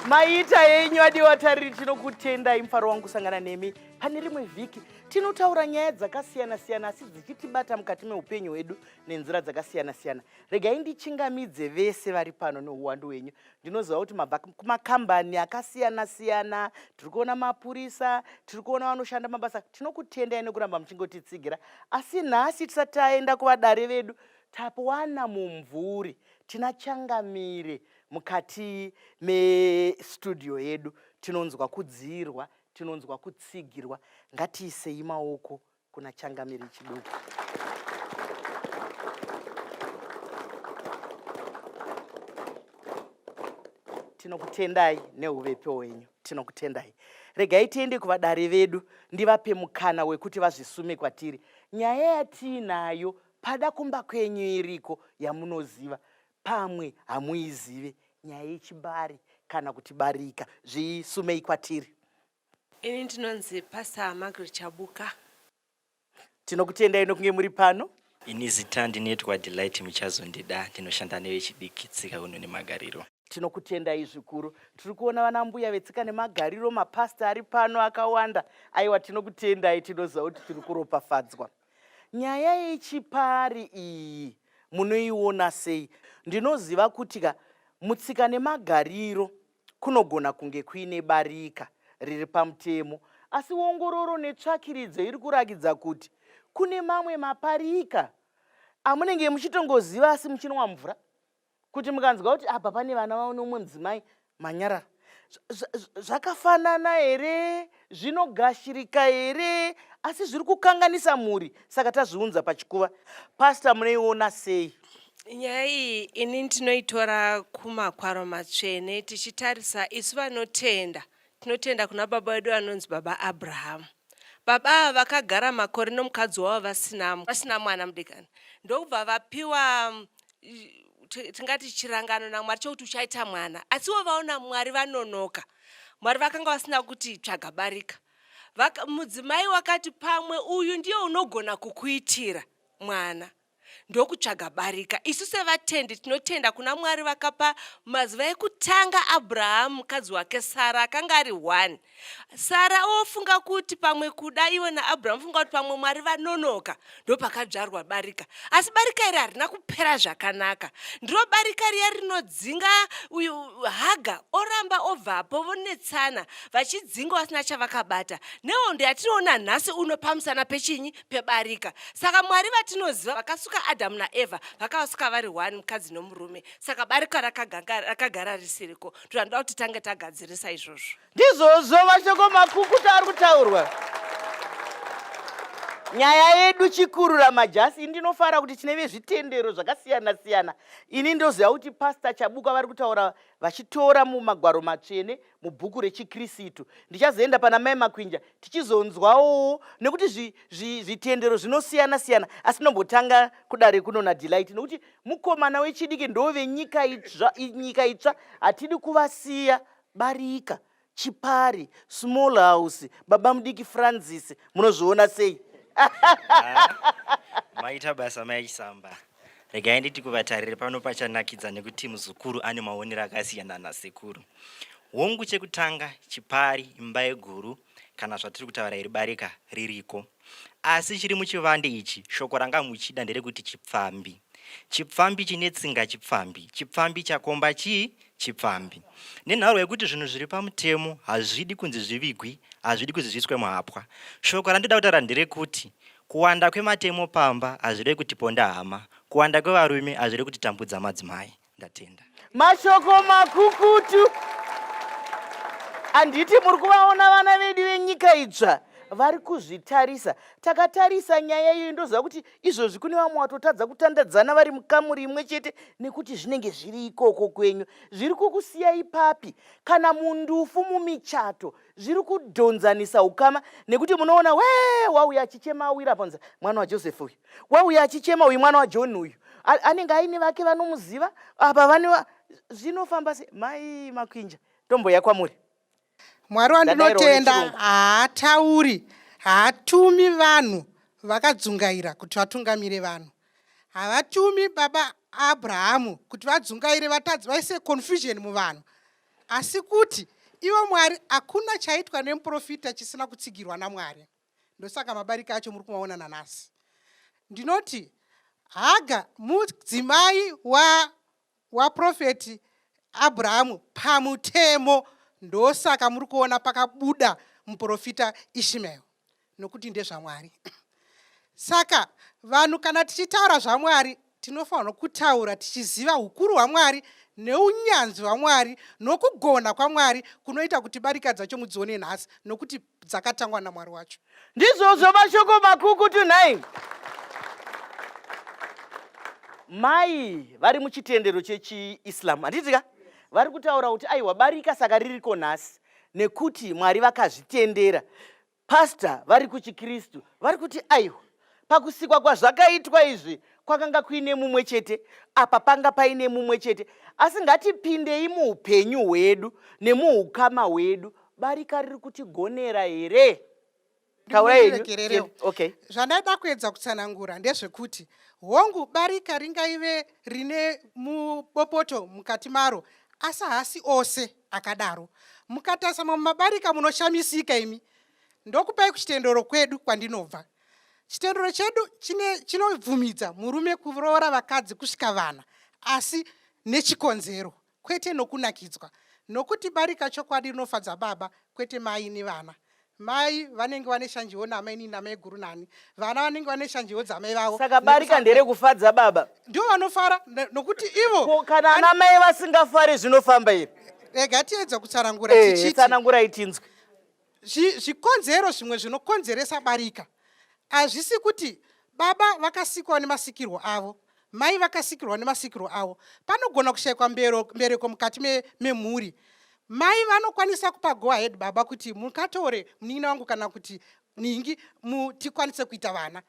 Maita yenyu adiwatariri tinokutendai mufaro wangu kusangana nemi. Pane rimwe vhiki tinotaura nyaya dzakasiyana-siyana asi dzichitibata mukati meupenyu hwedu nenzira dzakasiyana-siyana. Regai ndichingamidze vese vari pano neuwandu hwenyu. Ndinoziva kuti mabva kumakambani akasiyana-siyana, tiri kuona mapurisa, tiri kuona vanoshanda mabasa. Tinokutendai nekuramba muchingotitsigira. Asi nhasi tisati taenda kuvadare vedu, tawana mumvuri, tina changamire mukati mestudio yedu. Tinonzwa kudzirwa, tinonzwa kutsigirwa. Ngatiisei maoko kuna changamire chiduku. Tinokutendai neuvepo hwenyu, tinokutendai. Regai tiende kuvadare vedu, ndivape mukana wekuti vazvisume kwatiri. Nyaya yatiinayo pada kumba kwenyu iriko yamunoziva, pamwe hamuizive, nyaya yechibari kana kuti barika. Zvisumei kwatiri. Ini ndinonzi Pastor Margaret Chabuka. Tinokutendai nokunge muri pano. Ini zita ndinoitwa Delight Muchazondida, ndinoshanda nevechidiki tsika kuno nemagariro. Tinokutendai zvikuru. Tiri kuona vana mbuya vetsika nemagariro, mapasta ari pano akawanda. Aiwa, tinokutendai, tinoziva kuti tiri kuropafadzwa. Nyaya yechipari iyi munoiona sei? Ndinoziva kuti mutsika nemagariro kunogona kunge kuine barika riri pamutemo, asi ongororo netsvakiridzo iri kurakidza kuti kune mamwe maparika amunenge muchitongoziva asi muchinwa mvura, kuti mukanzwa kuti apa pane vana vano mudzimai manyarara. Zvakafanana here? Zvinogashirika here? Asi zviri kukanganisa muri, saka tazviunza pachikuva. Pastor, munoiona sei? Nyaya iyi ini ndinoitora kumakwaro matsvene tichitarisa isu vanotenda. Tinotenda kuna baba wedu anonzi Baba Abraham. Baba vakagara makore nomukadzi wavo vasina mwana mudikani. Ndokubva vapiwa tingati chirangano naMwari chokuti uchaita mwana. Asi vaona Mwari vanonoka. Mwari vakanga vasina kuti tsvaga barika. Mudzimai wakati pamwe uyu ndiye unogona kukuitira mwana. Ndokutsvaga barika. Isu sevatendi tinotenda kuna Mwari vakapa mazuva ekutanga Abraham mukadzi wake Sara akanga ari 1. Sara ofunga kuti pamwe kuda iwe naAbraham funga kuti pamwe Mwari vanonoka ndopakadzvarwa barika. Asi barika iri harina kupera zvakanaka. Ndiro barika riya rinodzinga uyu Haga oramba obvapo vonetsana vachidzinga vasina chavakabata. Nehondo yatinoona nhasi uno pamusana pechinyi pebarika. Saka Mwari vatinoziva vakasuka Adamu naEva vakavasuka vari 1 mukadzi nomurume. Saka barika rakagara risiriko. Tinoda kuti tange tagadzirisa izvozvo. Ndizvozvo mashoko makukutu ari kutaurwa. Nyaya yedu chikuru ramajasi, ndinofara kuti tine vezvitendero zvakasiyana-siyana. Ini ndoziva kuti Pastor Chabuka vari kutaura vachitora mumagwaro matsvene mubhuku rechiKristu. Ndichazoenda pana Mai Makwinja tichizonzwawo nekuti zvitendero zvinosiyana-siyana, asi nombotanga kudare kuno naDelight nokuti mukomana wechidiki ndove nyika itsva, hatidi kuvasiya barika, chipari, small house, baba mudiki Francis. Munozviona sei? Maita basa Mai Chisamba. Regai nditi kuvatarire pano pachanakidza nekuti muzukuru ane maonero akasiyana nasekuru. Hongu chekutanga chipari, imba yeguru, kana zvatiri kutaura iri barika ririko. Asi chiri muchivande ichi, shoko ranga muchida nderekuti chipfambi. Chipfambi chine tsinga chipfambi. Chipfambi chakomba chipfambi. Nenharo yekuti zvinhu zviri pamutemo hazvidi kunzi zvivigwi, hazvidi kunzi zviiswe muhapwa. Shoko randoda kutaura nderekuti kuwanda kwematemo pamba hazvidi kuti ponda hama, kuwanda kwevarume hazvidi kuti tambudza madzimai. Ndatenda. Mashoko makukutu. Anditi muri kuvaona vana vedu venyika itsva vari kuzvitarisa. Takatarisa nyaya iyo ndoziva kuti izvozvi kune vamwe watotadza kutandadzana vari mukamuri imwe chete nekuti zvinenge zviri ikoko kwenyu. Zviri kukusiyai papi? Kana mundufu mumichato zviri kudhonzanisa ukama nekuti munoona wauya achichema awira panza mwana waJoseph uyu, wauya achichema uyu mwana waJohn uyu, anenge aine vake vanomuziva apa vane zvinofamba sei? Mai Makwinja, tomboya kwamuri. Mwari wandinotenda haatauri, haatumi vanhu vakadzungaira kuti vatungamire vanhu. Havatumi baba Abrahamu kuti vadzungaire vatadzi vaise confusion muvanhu. asi kuti ivo Mwari hakuna chaitwa nemuprofita chisina kutsigirwa naMwari. Ndosaka mabarika acho muri kumaona nanhasi. Ndinoti Haga mudzimai waprofeti Abrahamu pamutemo, ndosaka muri kuona pakabuda muprofita Ishmael, nokuti ndezvaMwari. Saka vanhu kana tichitaura zvaMwari tinofanirwa kutaura tichiziva hukuru hwaMwari neunyanzvi hwaMwari nokugona kwaMwari kunoita kuti barika dzacho mudzione nhasi, nokuti dzakatangwa naMwari wacho. Ndizvozvo mashoko makuru tunhai. Mai vari muchitendero chechiIslam handitika vari kutaura kuti aiwa barika saka ririko nhasi nekuti Mwari vakazvitendera. Pastor vari kuchiKristu vari kuti aiwa pakusikwa kwazvakaitwa izvi kwakanga kuine mumwe chete, apa panga paine mumwe chete, asi ngatipindei muupenyu hwedu nemuukama hwedu. Barika riri kutigonera here? Okay. Zvandaida kuedza kutsanangura ndezvekuti hongu barika ringaive rine mubopoto mukati maro, asi hasi ose akadaro. Mukatarisa mumabarika munoshamisika imi. Ndokupai kuchitendero kwedu kwandinobva. Chitendero chedu chinobvumidza murume kuroora vakadzi kusvika vana, asi nechikonzero, kwete nokunakidzwa. Nokuti barika chokwadi rinofadza baba, kwete mai nevana. Mai vanenge vane shanjiwo namai namai guru nani, vana vanenge vane shanjiwo dzamai vavo. Saka barika ndere kufadza baba, ndio vanofara, nokuti ivo kana ana mai vasingafari zvinofamba here. Rega tiedza kutsanangura tichiti tsanangura itinzwe. Zvikonzero zvimwe zvinokonzeresa barika hazvisi kuti baba vakasikwa nemasikirwo avo, mai vakasikirwa nemasikirwo avo. Panogona kushayikwa mbereko mukati memhuri. Mai vanokwanisa kupa go ahead baba kuti mukatore munin'ina wangu kana kuti ningi tikwanise kuita vana.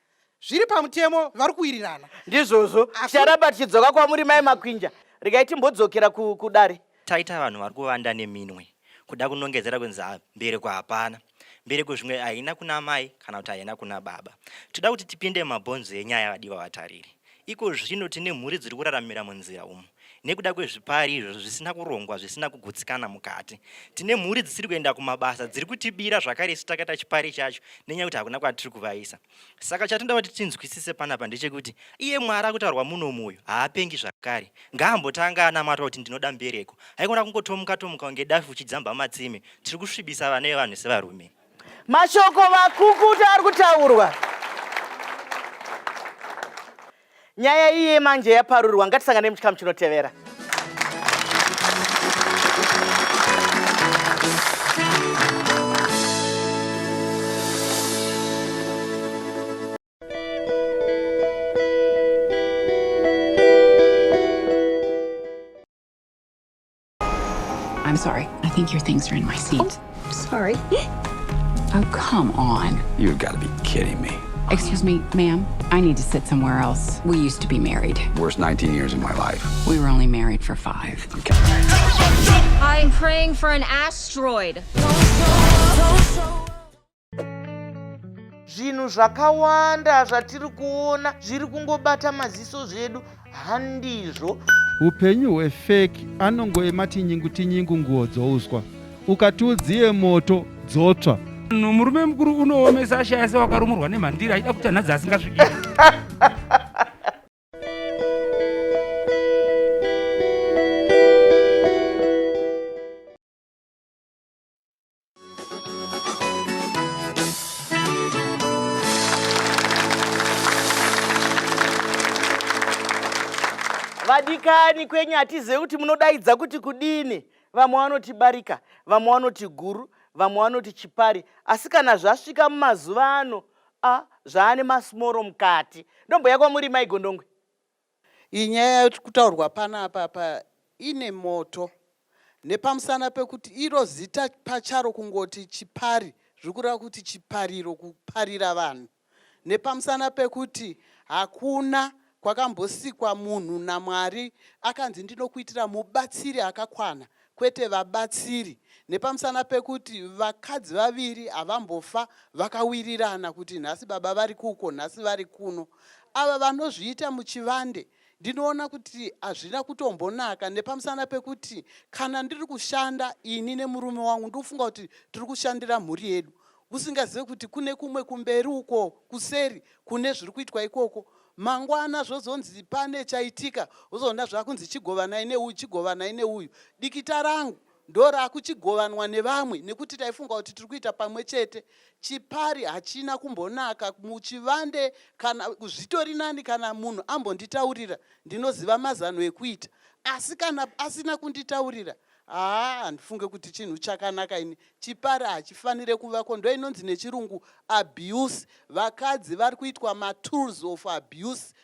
Zviri pamutemo vari kuwirirana. Ndizvozvo ticharamba tichidzoka kwamuri mai Makwinja. Regai timbodzokera kudare. Taita vanhu vari kuvanda neminwe kuda kunongedzera kwenzi mbereko hapana. Mbereko zvimwe haina kuna mai kana kuti haina kuna baba. Toda kuti tipinde mumabhonzo enyaya vadiwa vatariri. Iko zvino tine mhuri dziri kuraramira munzira umu nekuda kwezvipari izvo zvisina kurongwa, zvisina kugutsikana mukati. Tine mhuri dzisiri kuenda kumabasa, dziri kutibira zvakare takaita chipari chacho nenyaya kuti hakuna kwatiri kuvaisa. Saka chatinoda kuti tinzwisise panapa ndechekuti iye Mwari akutaurwa muno muyo haapengi zvakare. Ngaambotanga anamata kuti ndinoda mbereko. Haikona kungotomuka kunge dafi uchidzamba matsime. Tiri kusvibisa vana vevanhu sevarume. Mashoko makukuta ari kutaurwa. Nyaya iye manje yaparurwa, ngatisangane muchikamu chinotevera. I'm sorry. I think your things are in my seat. Oh, sorry. Oh, come on. You've got to be kidding me. Excuse me, ma'am. I need to sit somewhere else. We used to be married. Worst 19 years of my life. We were only married for 5. Okay. I'm praying for an asteroid. Zvinhu zvakawanda zvatiri kuona zviri kungobata maziso zvedu handizvo. Upenyu hwefeki anongoema tinyingu nguo dzouswa. Ukatiudziye moto dzotsva. Murume mukuru unoomesa ashaya sewakarumurwa nemhandira aida kuti anhadzi asingasviki. Vadikani kwenyu hatizivi kuti munodaidza kuti kudini. Vamwe vanoti barika, vamwe vanoti guru, vamwe vanoti chipari. Asi kana zvasvika mumazuva ano, zvaane masmoro mukati. Ndomboya kwamuri mai Gondongwe. Iyi nyaya yekutaurwa panapa ine moto. Nepamusana pekuti iro zita pacharo kungoti chipari, zvikureva kuti chipariro, kuparira vanhu. Nepamusana pekuti hakuna kwakambosikwa munhu naMwari akanzi ndinokuitira mubatsiri akakwana, kwete vabatsiri. Nepamusana pekuti vakadzi vaviri havambofa vakawirirana kuti nhasi baba vari kuko, nhasi vari kuno. Ava vanozviita muchivande, ndinoona kuti hazvina kutombonaka, nepamusana pekuti kana ndiri kushanda ini nemurume wangu ndofunga kuti tiri kushandira mhuri yedu, usingazive kuti kune kumwe kumberi uko kuseri kune zviri kuitwa ikoko. Mangwana zvozonzi pane chaitika, uzoona zvakunzi chigovanai neuyu, chigovanai neuyu. Dikita rangu ndorakuchigovanwa nevamwe nekuti taifunga kuti tiri kuita pamwe chete. Chipari hachina kumbonaka muchivande, kana zvitori nani kana munhu ambonditaurira ndinoziva mazano ekuita, asi kana asina kunditaurira handifunge kuti chinhu chakanaka ini. Chipari hachifanire kuvako, ndo inonzi nechirungu abuse. Vakadzi vari kuitwa matools of abuse,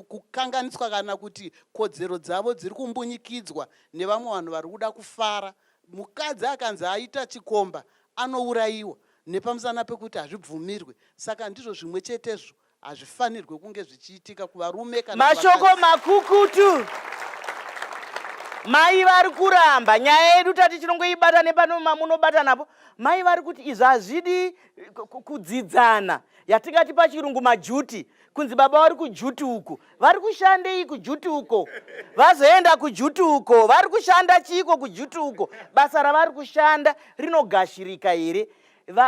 kukanganiswa kana kuti kodzero dzavo dziri kumbunyikidzwa nevamwe vanhu vari kuda kufara. Mukadzi akanzi aita chikomba anourayiwa, nepamusana pekuti hazvibvumirwe. Saka ndizvo zvimwe chetezvo hazvifanirwe kunge zvichiitika kuvarume kana mashoko makukutu. Mai vari kuramba nyaya yedu tati chinongoibata nepano mamunobata napo. Mai vari kuti izvi hazvidi kudzidzana, yatingati pachirungu majuti. Kunzi baba vari kujuti uko, vari kushandei kujuti uko, vazoenda kujuti uko, vari kushanda chiko kujuti uko. Basa ravari kushanda rinogashirika here?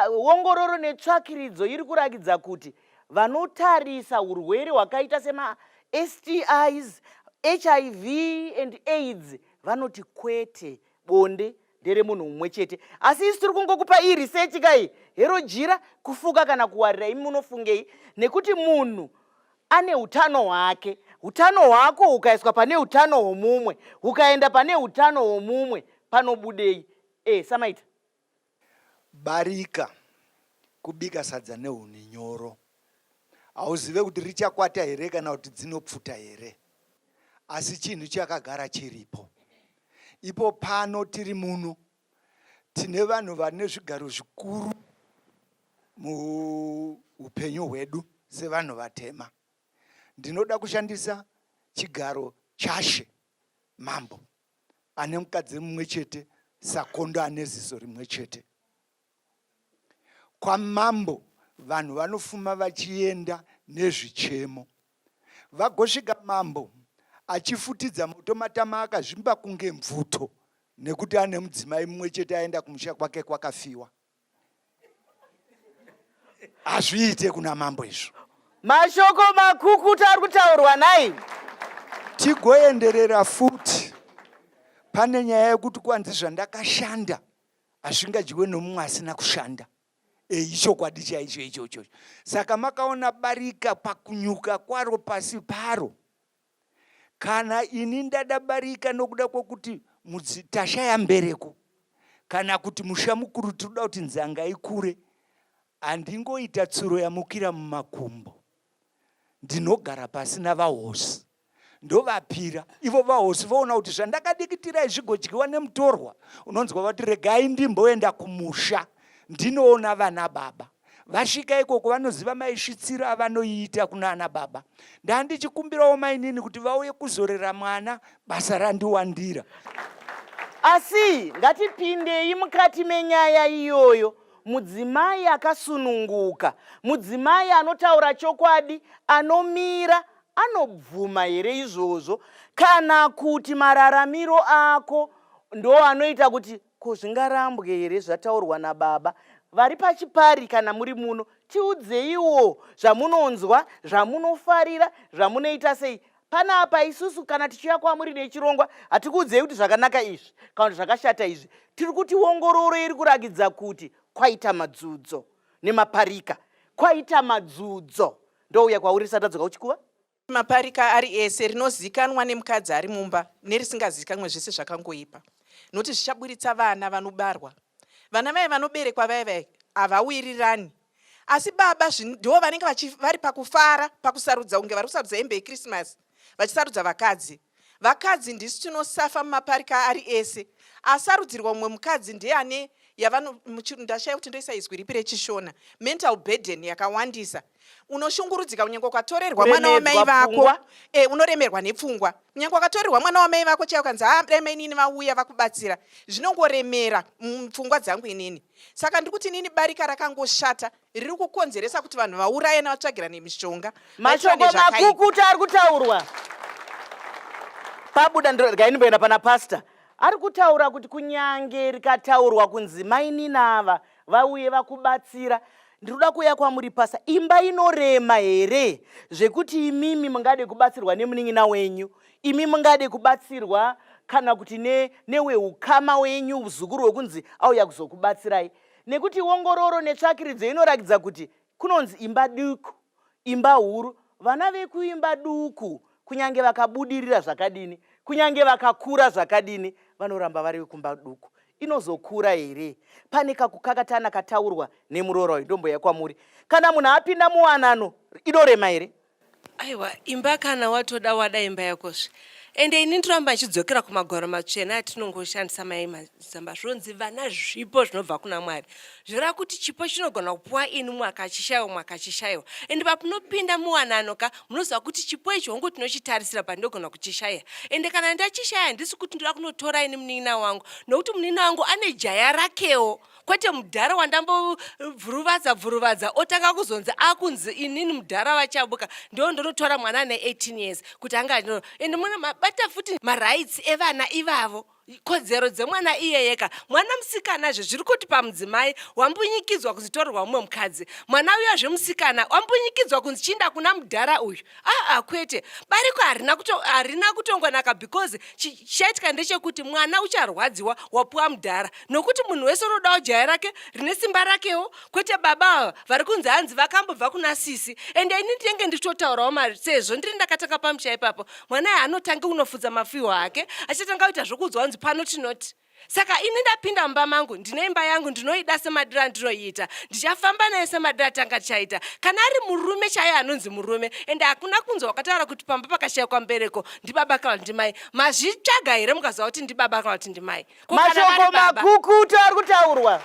Ongororo netsvakiridzo iri kurakidza kuti vanotarisa urwere hwakaita sema STIs, HIV and AIDS vanoti kwete, bonde ndere munhu mumwe chete. Asi isi tiri kungokupa iyi research kai hero jira kufuka kana kuwarira. Imi munofungei? Nekuti munhu ane utano hwake, utano hwako ukaiswa pane utano hwomumwe, ukaenda pane utano hwomumwe, panobudei? Samaita Barika kubika sadza nehuni nyoro, hauzive kuti richakwata here kana kuti dzinopfuta here, asi chinhu chakagara chiripo. Ipo pano tiri muno tine vanhu vane zvigaro zvikuru muupenyu hwedu sevanhu vatema. Ndinoda kushandisa chigaro chashe mambo ane mukadzi mumwe chete, sakondo ane ziso rimwe chete. Kwamambo vanhu vanofuma vachienda nezvichemo. Vagosvika mambo achifutidza moto matama akazvimba kunge mvuto, nekuti ane mudzimai mumwe chete aenda kumusha kwake kwakafiwa. Hazviite kuna mambo izvo. Mashoko makukutu ari kutaurwa nai. Tigoenderera futi. Pane nyaya yekuti kwanzi zvandakashanda hazvingadyiwe nomumwe asina kushanda. Ichokwadi chaicho ichocho. Saka makaona Barika pakunyuka kwaro pasi paro. Kana ini ndada Barika nokuda kwokuti tashaya mbereko, kana kuti musha mukuru tinoda kuti nzanga ikure, handingoita tsuro yamukira mumakumbo. Ndinogara pasi navahosi, ndovapira. Ivo vahosi voona kuti zvandakadikitirai zvigodyiwa nemutorwa, unonzwa vati regai ndimboenda kumusha ndinoona vana baba. Vasvika ikoko vanoziva maisvitsiro avanoiita kuna ana baba. Ndandichikumbirawo mainini kuti vauye kuzorera mwana, basa randiwandira. Asi ngatipindei mukati menyaya iyoyo. Mudzimai akasununguka, mudzimai anotaura chokwadi, anomira, anobvuma here izvozvo? Kana kuti mararamiro ako ndo anoita kuti kuzvingarambwe here zvataurwa nababa? Vari pachipari kana muri muno, tiudzeiwo zvamunonzwa, zvamunofarira, zvamunoita sei. Panapa isusu kana tichiuya kwamuri nechirongwa, hatikuudzei kuti zvakanaka izvi kana kuti zvakashata izvi. Tiri kuti ongororo iri kurakidza kuti kwaita madzudzo nemaparika, kwaita madzudzo. Ndouya kwauri satadzoka uchikuva? Maparika ari ese rinozikanwa nemukadzi ari mumba nerisingazikanwe zvese zvakangoipa. Noti zvichaburitsa vana vanobarwa. Vana vai vanoberekwa vai havawirirani. Asi baba ndivo vanenge vari pakufara, pakusarudza unge vari kusarudza hembe yeKrismasi, vachisarudza vakadzi. Vakadzi ndisu tinosafa mumaparika ari ese. Asarudzirwa mumwe mukadzi ndiye ane ndashaya kuti ndoisa izwi ripi rechishona, mental burden yakawandisa. Unoshungurudzika kunyange ukatorerwa mwana wamai vako, unoremerwa nepfungwa. Kunyange ukatorerwa mwana wamai vako chaiwo kanzi rema inini vauya vakubatsira, zvinongoremera mupfungwa dzangu inini. Saka ndikuti inini Barika rakangoshata, riri kukonzeresa kuti vanhu vauraye navatsvagira nemishonga. Mashoko makukutu ari kutaurwa. pabuda ndikainimboenda pana pasta ari kutaura kuti kunyange rikataurwa kunzi maininava vauye vakubatsira, ndinoda kuuya kwamuri pasta, imba inorema here zvekuti imimi mungade kubatsirwa nemunin'ina wenyu, imi mungade kubatsirwa kana kuti neweukama wenyu uzukuru wekunzi auya kuzokubatsirai? Nekuti ongororo netsvakiridzo inorakidza kuti kunonzi imba duku, imba huru. Vana vekuimba duku kunyange vakabudirira zvakadini, kunyange vakakura zvakadini, vanoramba vari vekumba duku. Inozokura here? Pane kakukakatana kataurwa nemuroora wendombo kwamuri. Kana munhu apinda muwanano inorema here? Aiwa, imba kana watoda wada imba yakosve. Ende ini ndoramba ndichidzokera kumagwaro matsvene atinongoshandisa Mai Chisamba. Zvonzi vana zvipo zvinobva kuna Mwari. Zvoreva kuti chipo chinogona kupuwa ini mwakachishayiwa. Ende pamunopinda muwanano munoziva kuti chipo ichi hongu tinochitarisira pandinogona kuchishaya. Ende kana ndachishaya handisi kuti ndoda kunotora ini munin'ina wangu, nokuti munin'ina wangu ane jaya rakewo. Kwete mudhara wandambovhuruvadza otanga kuzonzi akunzi inini mudhara vachabuka ndo ndonotora mwana ane 18 years kuti anga ende muna mabata futi marights evana ivavo, kodzero dzemwana iye yeka. Mwana musikana zviri kuti pamudzimai wambunyikidzwa kuzitorerwa mumwe mukadzi, mwana uya zvemusikana wambunyikidzwa kunzi chinda kuna mudhara uyu. Kwete, Bariko harina kutongonaka because chaitika ndechekuti mwana ucharwadziwa wapuwa mudhara, nokuti munhu wese unodawo jaya rake rine simba rakewo. Kwete baba vari kunzi hanzi vakambobva kuna sisi. Ende ini ndinenge ndichitotaurawo mari sezvo ndiri ndakatanga pamusha ipapo, mwana anotange kunofudza mafiho ake achatanga kuita zvokudzwa kunzi pano tinoti. Saka ini ndapinda mumba mangu, ndine imba yangu ndinoida semadhira ndinoita, ndichafamba naye semadhira tanga tichaita. Kana ari murume chaiye anonzi murume, ende hakuna kunzi wakataura kuti pamba pakashayikwa mubereko ndibaba kana kuti ndimai. Mazvitsvaga here mukaziva kuti ndibaba kana kuti ndimai? Mashoko makukutu ari kutaurwa.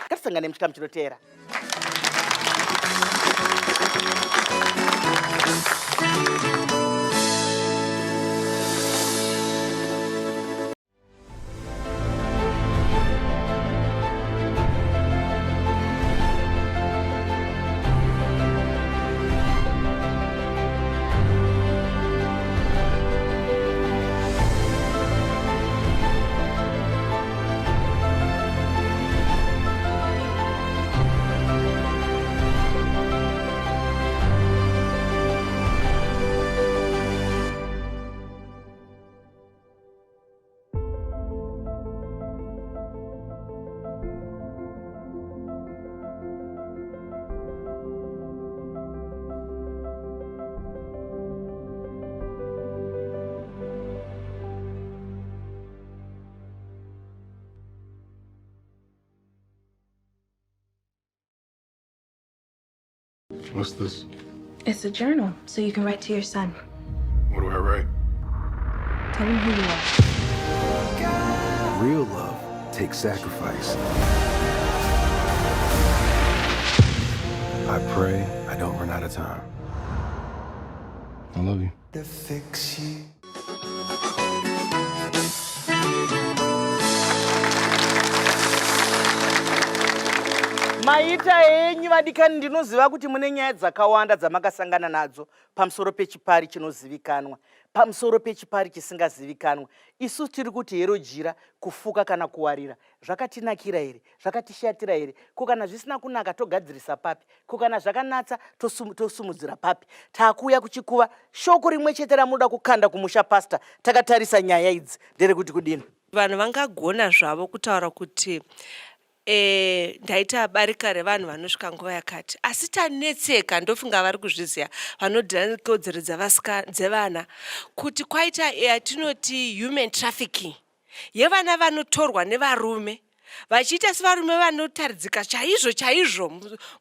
Ngatisangane muchikamu chinoteera. What's this? It's a journal, so you can write to your son. What do I write? Tell him who you are. Real love takes sacrifice. I pray I don't run out of time. I love you. Maita henyu vadikani, ndinoziva kuti mune nyaya dzakawanda dzamakasangana nadzo pamusoro pechipari chinozivikanwa, pamusoro pechipari chisingazivikanwa. Isu tiri kuti hero jira kufuka kana kuwarira zvakatinakira here, zvakatishatira here? Ko kana zvisina kunaka togadzirisa papi? Ko kana zvakanatsa tosumudzira papi? Takuya kuchikuva shoko rimwe chete ramunoda kukanda kumusha pasta. Takatarisa nyaya idzi ndere kuti kudini? Vanhu vangagona zvavo kutaura kuti ndaita barika revanhu vanosvika nguva yakati, asi tanetseka, ndofunga vari kuzviziva vanodhira nekodzero dzevana kuti kwaita yatinoti human trafficking yevana vanotorwa nevarume vachiita sevarume vanotaridzika chaizvo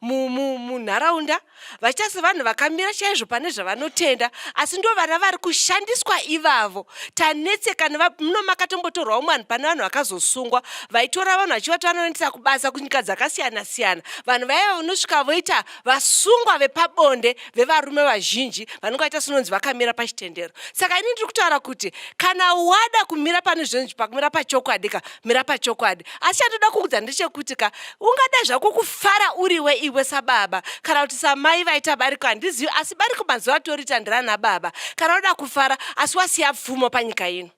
munharaunda, vachiita sevanhu vakamira chaizvo pane zvavanotenda, asi ndo vana vari kushandiswa ivavo. Tanetseka muno makatombotorwawo mwanhu pane vanhu vakazosungwa vaitora vanhu vachivatora vanoendesa kubasa kunyika dzakasiyana-siyana. Vanhu vaiva vanosvika voita vasungwa vepabonde vevarume vazhinji vanongoita sinonzi vakamira pachitendero. Saka ini ndiri kutaura kuti kana wada kumira pane zvinhu pakumira pachokwadi, mira pachokwadi. Asi ndichatoda kuudza ndechekuti ka ungada zvako kufara uriwe iwe sababa kana kuti samai vaita Barika handizivi, asi Barika mazuva atoritandirana nababa kana uda kufara asi wasiya pfumo panyika ino.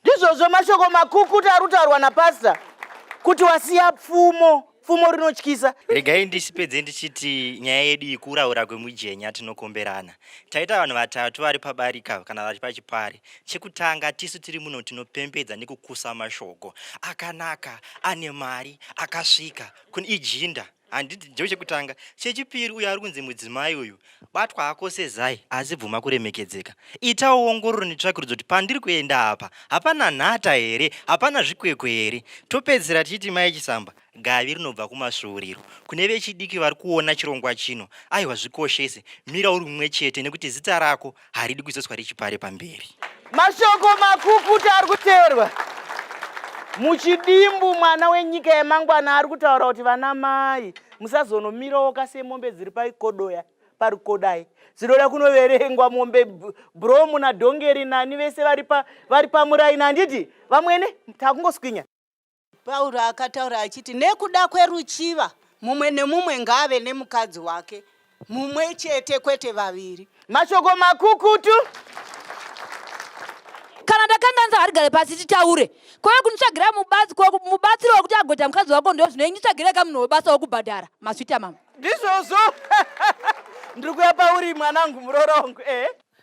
Ndizvozvo mashoko makukutu ari kutaurwa napasta kuti wasiya pfumo rinotyisa. Regai ndisipedze ndichiti nyaya yedu ikuraura kwemujenya tinokomberana. Taita vanhu vatatu vari paBarika kana vari pachipari. Chekutanga tisu tiri muno tinopembedza nekukusa mashoko akanaka, ane mari, akasvika kuni ijinda. Handiti ndicho chekutanga. Chechipiri uyo ari kunzi mudzimai uyu batwa hako sezai asi bvuma kuremekedzeka. Itawo ongororo netsvakurudzo kuti pandiri kuenda apa hapana nhata here, hapana zvikwekwe here. Topedzera tichiti Mai Chisamba gavi rinobva kumasvuuriro. Kune vechidiki vari kuona chirongwa chino, aiwa zvikoshese, mira uri mumwe chete nekuti zita rako haridi kuzoswa richipare pamberi. Mashoko makukutu ari kuteerwa. Muchidimbu mwana wenyika yemangwana ari kutaura kuti vana mai musazonomirawo semombe dziri parikodai. Dzinoda kunoverengwa mombe bromu nadhongeri nani vese vari pamurai nanditi vamwene takungoswinya. Pauro akataura achiti nekuda kweruchiva mumwe nemumwe ngave nemukadzi wake mumwe chete kwete vaviri. Mashoko makukutu. Kana ndakanganza arigare pasi titaure kweye kunitsvagira mubatsiri wekuti agoita mukadzi wako ndo zvinoinitsvagira kamunhu webasa wokubhadhara masvita mama. Ndizvozvo ndiri kuya pauri mwanangu murorongo.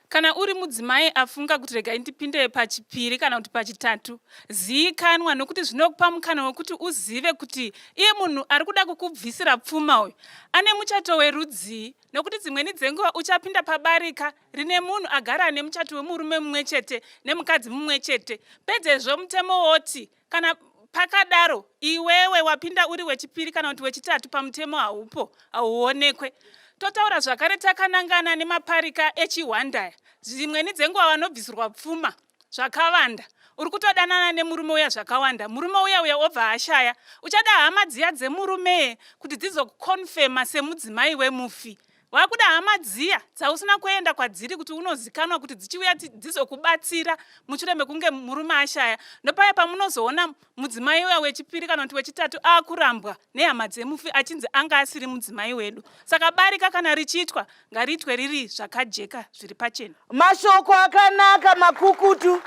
Kana uri mudzimai afunga kuti regai ndipinde pachipiri kana kuti pachitatu, zivikanwa nokuti zvinokupa mukana wekuti uzive kuti iye munhu ari kuda kukubvisira pfuma uyu ane muchato werudzii, nokuti dzimweni dzenguva uchapinda paBarika rine munhu agara ane muchato wemurume mumwe chete nemukadzi mumwe chete. Pedzezvo mutemo woti kana pakadaro iwewe wapinda uri wechipiri kana kuti wechitatu pamutemo haupo, hauonekwe. Totaura zvakare takanangana nemaparika echiHwandaya. Dzimweni dzenguva vanobvisirwa pfuma zvakawanda. Uri kutodanana nemurume uya zvakawanda. Murume uya obva ashaya. Uchada hama dziya dzemurume kuti dzizokukonfema semudzimai wemufi. Wakuda hama dziya dzausina kuenda kwadziri kuti unozikanwa kuti dzichiuya dzizokubatsira mushure mekunge murume ashaya. Ndopaya pamunozoona mudzimai uya wechipiri kana kuti wechitatu akurambwa nehama dzemufi achinzi anga asiri mudzimai wedu. Saka Barika kana richiitwa ngariitwe riri zvakajeka zviri pachena. Mashoko akanaka makukutu.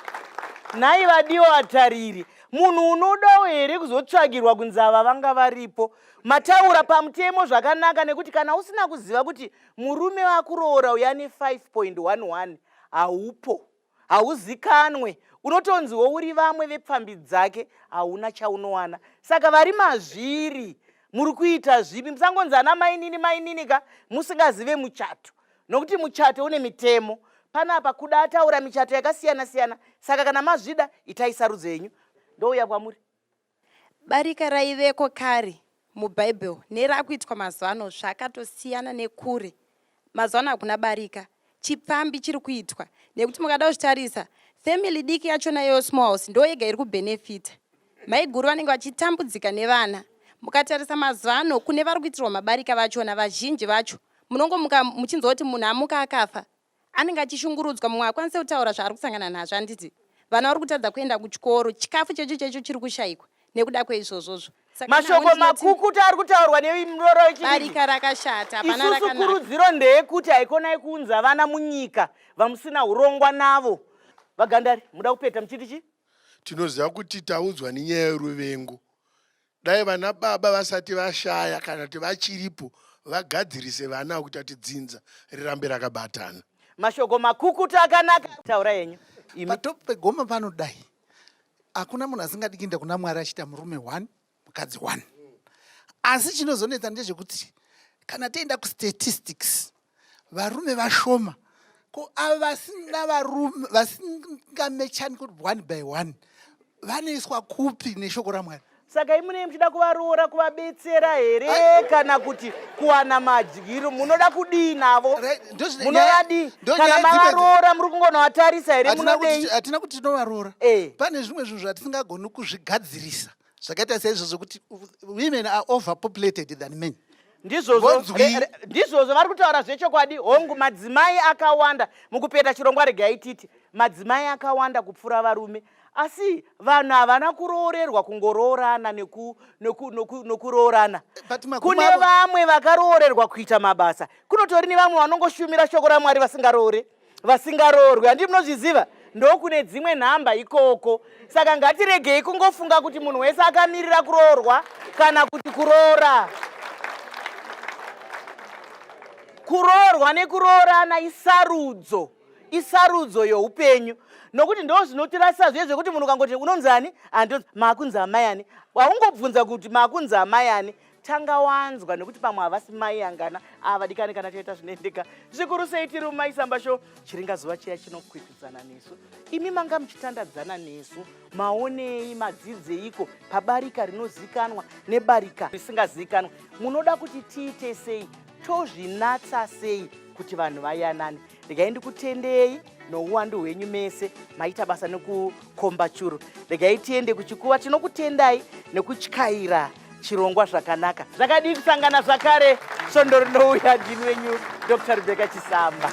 Nai vadiwa vatariri. Munhu unodawo here kuzotsvagirwa kunzi ava vanga varipo. Mataura pamutemo zvakanaka nekuti kana usina kuziva kuti murume wakuroora uyani 5.11 haupo, hauzikanwe, unotonziwo uri vamwe vepfambi dzake, hauna chaunowana. Saka vari mazviri muri kuita zvipi, musangonzana mainini ka musingazive muchato, nokuti muchato une mitemo. Panapa kuda ataura michato yakasiyana-siyana. Saka kana mazvida itai sarudzo yenyu. Ndouya kwamuri. Barika raiveko kare mubhaibheri nerakuitwa mazano zvakatosiyana nekure. Mazano hakuna Barika, chipfambi chiri kuitwa. Nekuti mukada kutarisa family diki yachona yo small house ndo yega iri kubenefita. Maiguru vanenge vachitambudzika nevana. Mukatarisa mazano kune vari kuitirwa mabarika vachona vazhinji vacho. Munongomuka muchinzwa kuti munhu amuka akafa. Anenge achishungurudzwa, mumwe akwanise kutaura zvaari kusangana nazvo handiti. Vana vari kutadza kuenda kuchikoro, chikafu checho chiri kushayikwa nekuda kweizvozvozvo. Mashoko makukutu ari kutaurwa nemuroro wechidiki. Barika rakashata, hapana rakanaka. Isusu kurudziro ndeyekuti haikonai kunza vana munyika vamusina urongwa navo. Vagandari, muda kupeta muchiti chi? Tinoziva kuti taudzwa nenyaya yeruvengo. Dai vana baba vasati vashaya kana kuti vachiripo vagadzirise vana kuti atidzinza rirambe rakabatana. Mashoko makukutu akanaka. Taura yenyu. Patopo pegoma panodai. Hakuna munhu asingadikinde kuna Mwari achiita murume 1, mukadzi 1. Asi chinozonetsa ndezvekuti kana tienda kustatistics varume vashoma. Ko ava vasina varume vasingamechani kuti 1 by 1 vanoiswa kupi neshoko raMwari? Saka imune muchida kuvaroora kuvabetsera here kana kuti kuwana madyiro munoda kudii navo? Munovadi kana mavaroora muri kungonovatarisa here munodei? Hatina kuti tinovaroora. Pane zvimwe zvinhu zvatisingagoni kuzvigadzirisa. Zvakaita saizvozvo kuti women are overpopulated than men. Ndizvozvo vari kutaura zvechokwadi. Hongu madzimai akawanda mukupeta chirongwa regai titi. Madzimai akawanda kupfuura varume. asi vanhu havana kuroorerwa kungoroorana nekuroorana. Kune vamwe vakaroorerwa kuita mabasa. Kunotori nevamwe vanongoshumira shoko raMwari vasingaroorwi. Handi munozviziva? Ndokune dzimwe nhamba ikoko. Saka ngatiregei kungofunga kuti munhu wese akamirira kuroorwa kana kuti kuroora. Kuroorwa nekuroorana isarudzo youpenyu. Nokuti ndo zvinotirasa zviye zvekuti munhu ukangoti unonzani? Andonzi makunzi amai ani. Waungobvunza kuti makunzi amai ani. Tanga wanzwa nekuti pamwe havasi mai angana avadikani kana toita zvinoendeka. Zvikuru sei tiri muMai Chisamba Show. Chiringazuva chiya chinokwikwidzana nesu. Imi manga muchitandadzana nesu. Maonei madzidzeiko pabarika rinozikanwa nebarika risingazikanwa. Munoda kuti tiite sei? Tozvinatsa sei kuti vanhu vayanane? Regai ndikutendei nouwandu hwenyu mese maita basa nekukomba churu. Regai tiende kuchikuva. Tinokutendai nekutyaira chirongwa zvakanaka. Zvakadii kusangana zvakare. Svondo rinouya ndini wenyu Dr. Rebecca Chisamba.